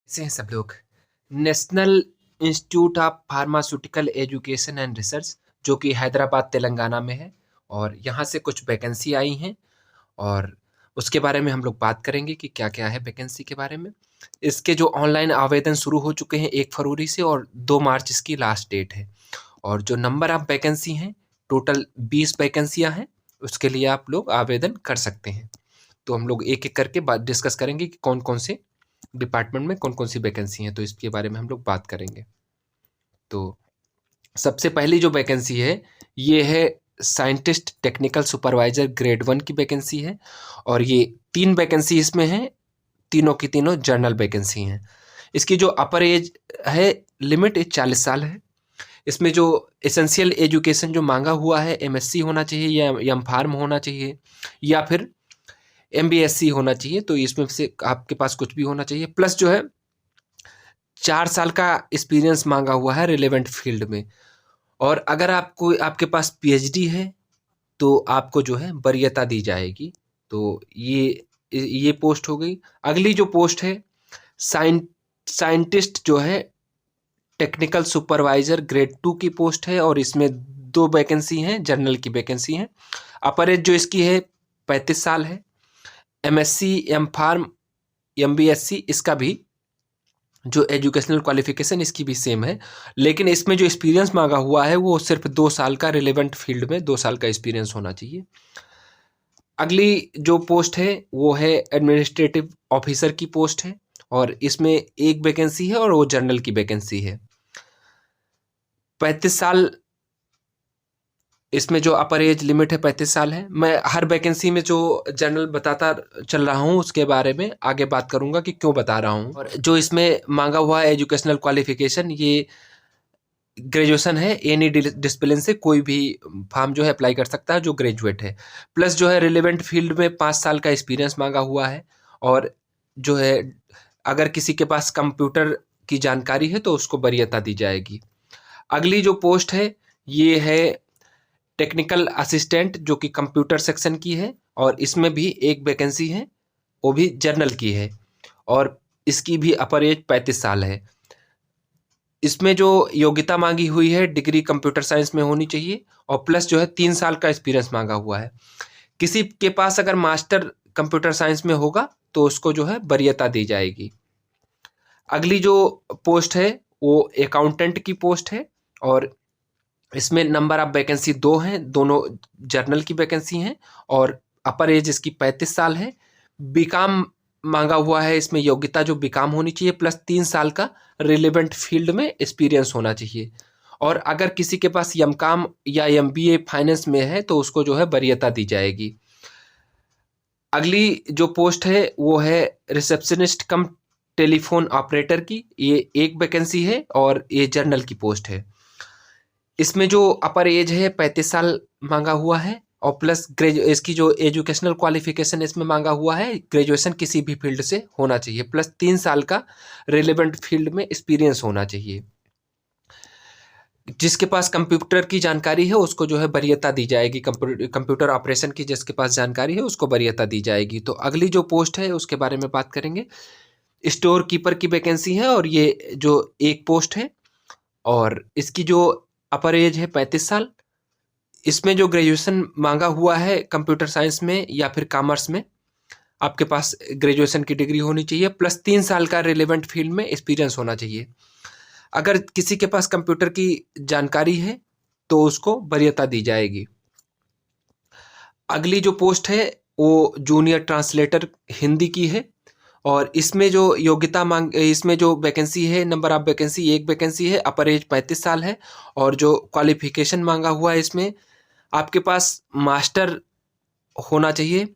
कैसे हैं सब लोग। National institute of pharmaceutical education and research जो कि हैदराबाद तेलंगाना में है और यहाँ से कुछ वैकेंसी आई हैं और उसके बारे में हम लोग बात करेंगे कि क्या क्या है वैकेंसी के बारे में। इसके जो ऑनलाइन आवेदन शुरू हो चुके हैं 1 फरवरी से और 2 मार्च इसकी लास्ट डेट है। और जो नंबर ऑफ वैकेंसी हैं टोटल 20 वैकेंसियाँ हैं, उसके लिए आप लोग आवेदन कर सकते हैं। तो हम लोग एक एक करके बात डिस्कस करेंगे कि कौन कौन से डिपार्टमेंट में कौन कौन सी वैकेंसी हैं, तो इसके बारे में हम लोग बात करेंगे। तो सबसे पहली जो वैकेंसी है ये है साइंटिस्ट टेक्निकल सुपरवाइजर ग्रेड 1 की वैकेंसी है और ये 3 वैकेंसी इसमें है। तीनों की तीनों जर्नल वैकेंसी हैं। इसकी जो अपर एज है लिमिट 40 साल है। इसमें जो एसेंशियल एजुकेशन जो मांगा हुआ है एमएससी होना चाहिए या एम फार्म होना चाहिए या फिर एमबीएससी होना चाहिए। तो इसमें से आपके पास कुछ भी होना चाहिए। प्लस जो है 4 साल का एक्सपीरियंस मांगा हुआ है रिलेवेंट फील्ड में। और अगर आपको आपके पास पीएचडी है तो आपको जो है वरीयता दी जाएगी। तो ये पोस्ट हो गई। अगली जो पोस्ट है साइंटिस्ट जो है टेक्निकल सुपरवाइजर ग्रेड 2 की पोस्ट है और इसमें 2 वैकेंसी हैं, जर्नल की वैकेंसी हैं। अपर एज जो इसकी है 35 साल है। एमएससी एम फार्म एमबीएससी इसका भी जो एजुकेशनल क्वालिफिकेशन इसकी भी सेम है, लेकिन इसमें जो एक्सपीरियंस मांगा हुआ है वो सिर्फ 2 साल का रिलेवेंट फील्ड में 2 साल का एक्सपीरियंस होना चाहिए। अगली जो पोस्ट है वो है एडमिनिस्ट्रेटिव ऑफिसर की पोस्ट है और इसमें 1 वैकेंसी है और वो जर्नल की वैकेंसी है। 35 साल इसमें जो अपर एज लिमिट है 35 साल है। मैं हर वैकेंसी में जो जनरल बताता चल रहा हूँ उसके बारे में आगे बात करूंगा कि क्यों बता रहा हूँ। और जो इसमें मांगा हुआ है एजुकेशनल क्वालिफिकेशन ये ग्रेजुएशन है। एनी डिसिप्लिन से कोई भी फॉर्म जो है अप्लाई कर सकता है जो ग्रेजुएट है। प्लस जो है रिलेवेंट फील्ड में 5 साल का एक्सपीरियंस मांगा हुआ है। और जो है अगर किसी के पास कंप्यूटर की जानकारी है तो उसको वरीयता दी जाएगी। अगली जो पोस्ट है ये है टेक्निकल असिस्टेंट जो कि कंप्यूटर सेक्शन की है और इसमें भी 1 वैकेंसी है, वो भी जर्नल की है और इसकी भी अपर एज 35 साल है। इसमें जो योग्यता मांगी हुई है डिग्री कंप्यूटर साइंस में होनी चाहिए और प्लस जो है 3 साल का एक्सपीरियंस मांगा हुआ है। किसी के पास अगर मास्टर कंप्यूटर साइंस में होगा तो उसको जो है वरीयता दी जाएगी। अगली जो पोस्ट है वो अकाउंटेंट की पोस्ट है और इसमें नंबर ऑफ वैकेंसी 2 हैं, दोनों जर्नल की वैकेंसी हैं और अपर एज इसकी 35 साल है। बीकॉम मांगा हुआ है। इसमें योग्यता जो बीकॉम होनी चाहिए प्लस 3 साल का रिलेवेंट फील्ड में एक्सपीरियंस होना चाहिए। और अगर किसी के पास एमकॉम या एमबीए फाइनेंस में है तो उसको जो है वरीयता दी जाएगी। अगली जो पोस्ट है वो है रिसेप्शनिस्ट कम टेलीफोन ऑपरेटर की। ये 1 वैकेंसी है और ये जर्नल की पोस्ट है। इसमें जो अपर एज है 35 साल मांगा हुआ है और प्लस इसकी जो एजुकेशनल क्वालिफिकेशन इसमें मांगा हुआ है ग्रेजुएशन किसी भी फील्ड से होना चाहिए प्लस 3 साल का रिलेवेंट फील्ड में एक्सपीरियंस होना चाहिए। जिसके पास कंप्यूटर की जानकारी है उसको जो है वरीयता दी जाएगी। कंप्यूटर ऑपरेशन की जिसके पास जानकारी है उसको वरीयता दी जाएगी। तो अगली जो पोस्ट है उसके बारे में बात करेंगे। स्टोर कीपर की वैकेंसी है और ये जो एक पोस्ट है और इसकी जो अपर एज है 35 साल। इसमें जो ग्रेजुएशन मांगा हुआ है कंप्यूटर साइंस में या फिर कॉमर्स में आपके पास ग्रेजुएशन की डिग्री होनी चाहिए प्लस 3 साल का रिलेवेंट फील्ड में एक्सपीरियंस होना चाहिए। अगर किसी के पास कंप्यूटर की जानकारी है तो उसको वरीयता दी जाएगी। अगली जो पोस्ट है वो जूनियर ट्रांसलेटर हिंदी की है और इसमें जो योग्यता इसमें जो वैकेंसी है नंबर ऑफ वैकेंसी 1 वैकेंसी है। अपर एज 35 साल है और जो क्वालिफिकेशन मांगा हुआ है इसमें आपके पास मास्टर होना चाहिए,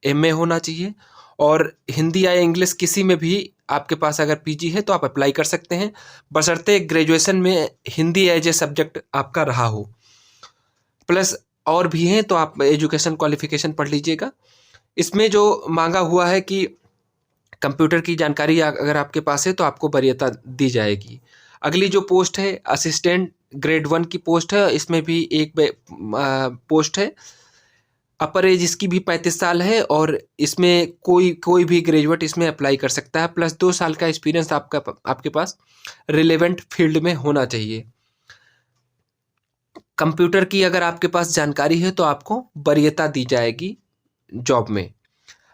एमए होना चाहिए और हिंदी या इंग्लिश किसी में भी आपके पास अगर पीजी है तो आप अप्लाई कर सकते हैं बशर्ते ग्रेजुएशन में हिंदी एज ए सब्जेक्ट आपका रहा हो। प्लस और भी हैं तो आप एजुकेशन क्वालिफिकेशन पढ़ लीजिएगा। इसमें जो मांगा हुआ है कि कंप्यूटर की जानकारी अगर आपके पास है तो आपको वरीयता दी जाएगी। अगली जो पोस्ट है असिस्टेंट ग्रेड 1 की पोस्ट है। इसमें भी एक पोस्ट है अपर एज इसकी भी 35 साल है और इसमें कोई भी ग्रेजुएट इसमें अप्लाई कर सकता है, प्लस 2 साल का एक्सपीरियंस आपके पास रिलेवेंट फील्ड में होना चाहिए। कंप्यूटर की अगर आपके पास जानकारी है तो आपको वरीयता दी जाएगी जॉब में।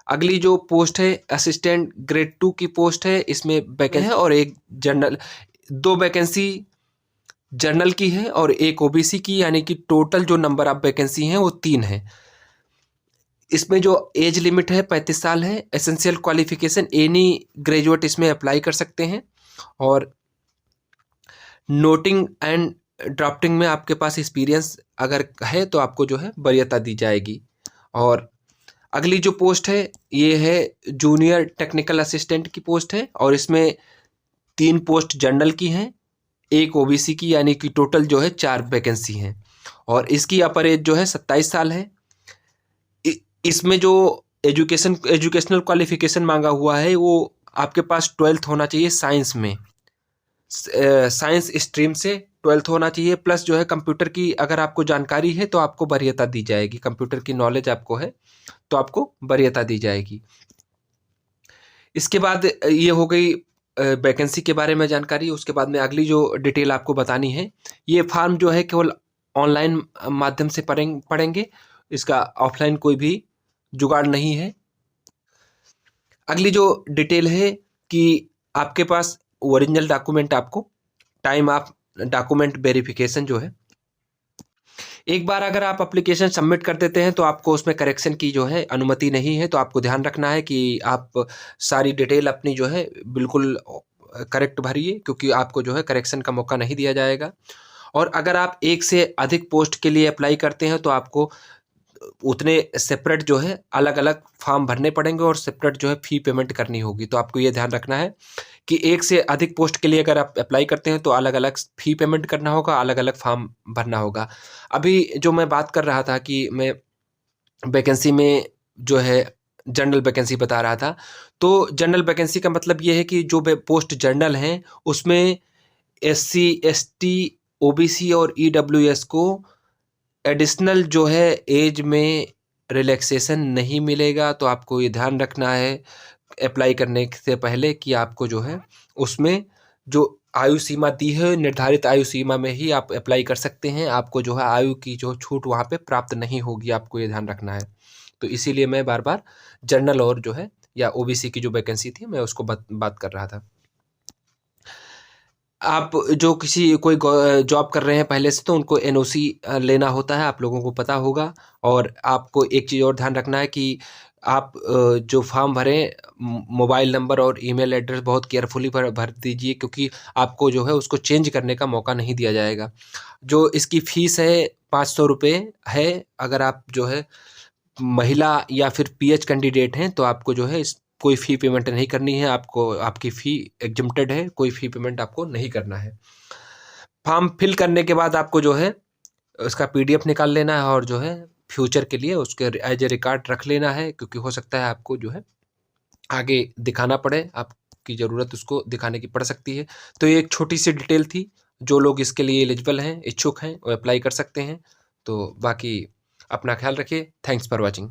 अगली जो पोस्ट है असिस्टेंट ग्रेड 2 की पोस्ट है, इसमें वैकेंसी है और एक जनरल, 2 वैकेंसी जनरल की है और एक ओबीसी की, यानी कि टोटल जो नंबर ऑफ वैकेंसी हैं वो 3 है। इसमें जो एज लिमिट है 35 साल है। एसेंशियल क्वालिफिकेशन एनी ग्रेजुएट इसमें अप्लाई कर सकते हैं और नोटिंग एंड ड्राफ्टिंग में आपके पास एक्सपीरियंस अगर है तो आपको जो है वरीयता दी जाएगी। और अगली जो पोस्ट है ये है जूनियर टेक्निकल असिस्टेंट की पोस्ट है और इसमें 3 पोस्ट जनरल की हैं, एक ओबीसी की, यानी कि टोटल जो है 4 वैकेंसी हैं और इसकी अपर एज जो है 27 साल है। इसमें जो एजुकेशनल क्वालिफिकेशन मांगा हुआ है वो आपके पास 12th होना चाहिए साइंस में, साइंस स्ट्रीम से 12th होना चाहिए, प्लस जो है कंप्यूटर की अगर आपको जानकारी है तो आपको वरीयता दी जाएगी। कंप्यूटर की नॉलेज आपको है तो आपको वरीयता दी जाएगी। इसके बाद ये हो गई वैकेंसी के बारे में जानकारी। उसके बाद में अगली जो डिटेल आपको बतानी है, ये फॉर्म जो है केवल ऑनलाइन माध्यम से पढ़ेंगे, इसका ऑफलाइन कोई भी जुगाड़ नहीं है। अगली जो डिटेल है कि आपके पास ओरिजिनल डॉक्यूमेंट, आपको टाइम ऑफ डॉक्यूमेंट वेरिफिकेशन जो है, एक बार अगर आप एप्लीकेशन सबमिट कर देते हैं तो आपको उसमें करेक्शन की जो है अनुमति नहीं है। तो आपको ध्यान रखना है कि आप सारी डिटेल अपनी जो है बिल्कुल करेक्ट भरिए, क्योंकि आपको जो है करेक्शन का मौका नहीं दिया जाएगा। और अगर आप एक से अधिक पोस्ट के लिए अप्लाई करते हैं तो आपको उतने सेपरेट जो है अलग अलग फॉर्म भरने पड़ेंगे और सेपरेट जो है फ़ी पेमेंट करनी होगी। तो आपको ये ध्यान रखना है कि एक से अधिक पोस्ट के लिए अगर आप अप्लाई करते हैं तो अलग अलग फ़ी पेमेंट करना होगा, अलग अलग फॉर्म भरना होगा। अभी जो मैं बात कर रहा था कि मैं वैकेंसी में जो है जनरल वैकेंसी बता रहा था, तो जनरल वैकेंसी का मतलब ये है कि जो पोस्ट जनरल हैं उसमें एससी, एसटी, ओबीसी और ईडब्ल्यूएस को एडिशनल जो है एज में रिलैक्सेशन नहीं मिलेगा। तो आपको ये ध्यान रखना है अप्लाई करने से पहले कि आपको जो है उसमें जो आयु सीमा दी है निर्धारित आयु सीमा में ही आप अप्लाई कर सकते हैं। आपको जो है आयु की जो छूट वहाँ पे प्राप्त नहीं होगी, आपको ये ध्यान रखना है। तो इसीलिए मैं बार बार जनरल और जो है या ओबीसी की जो वैकेंसी थी मैं उसको बात कर रहा था। आप जो कोई जॉब कर रहे हैं पहले से तो उनको एनओसी लेना होता है, आप लोगों को पता होगा। और आपको एक चीज़ और ध्यान रखना है कि आप जो फॉर्म भरें मोबाइल नंबर और ईमेल एड्रेस बहुत केयरफुली भर दीजिए, क्योंकि आपको जो है उसको चेंज करने का मौका नहीं दिया जाएगा। जो इसकी फ़ीस है 500 रुपये है। अगर आप जो है महिला या फिर पीएच कैंडिडेट हैं तो आपको जो है कोई फ़ी पेमेंट नहीं करनी है। आपको आपकी फ़ी एग्जम्प्टेड है, कोई फ़ी पेमेंट आपको नहीं करना है। फॉर्म फिल करने के बाद आपको जो है उसका पीडीएफ निकाल लेना है और जो है फ्यूचर के लिए उसके एज ए रिकॉर्ड रख लेना है, क्योंकि हो सकता है आपको जो है आगे दिखाना पड़े, आपकी ज़रूरत उसको दिखाने की पड़ सकती है। तो ये एक छोटी सी डिटेल थी। जो लोग इसके लिए एलिजिबल हैं, इच्छुक हैं, वो अप्लाई कर सकते हैं। तो बाकी अपना ख्याल रखिए। Thanks for watching.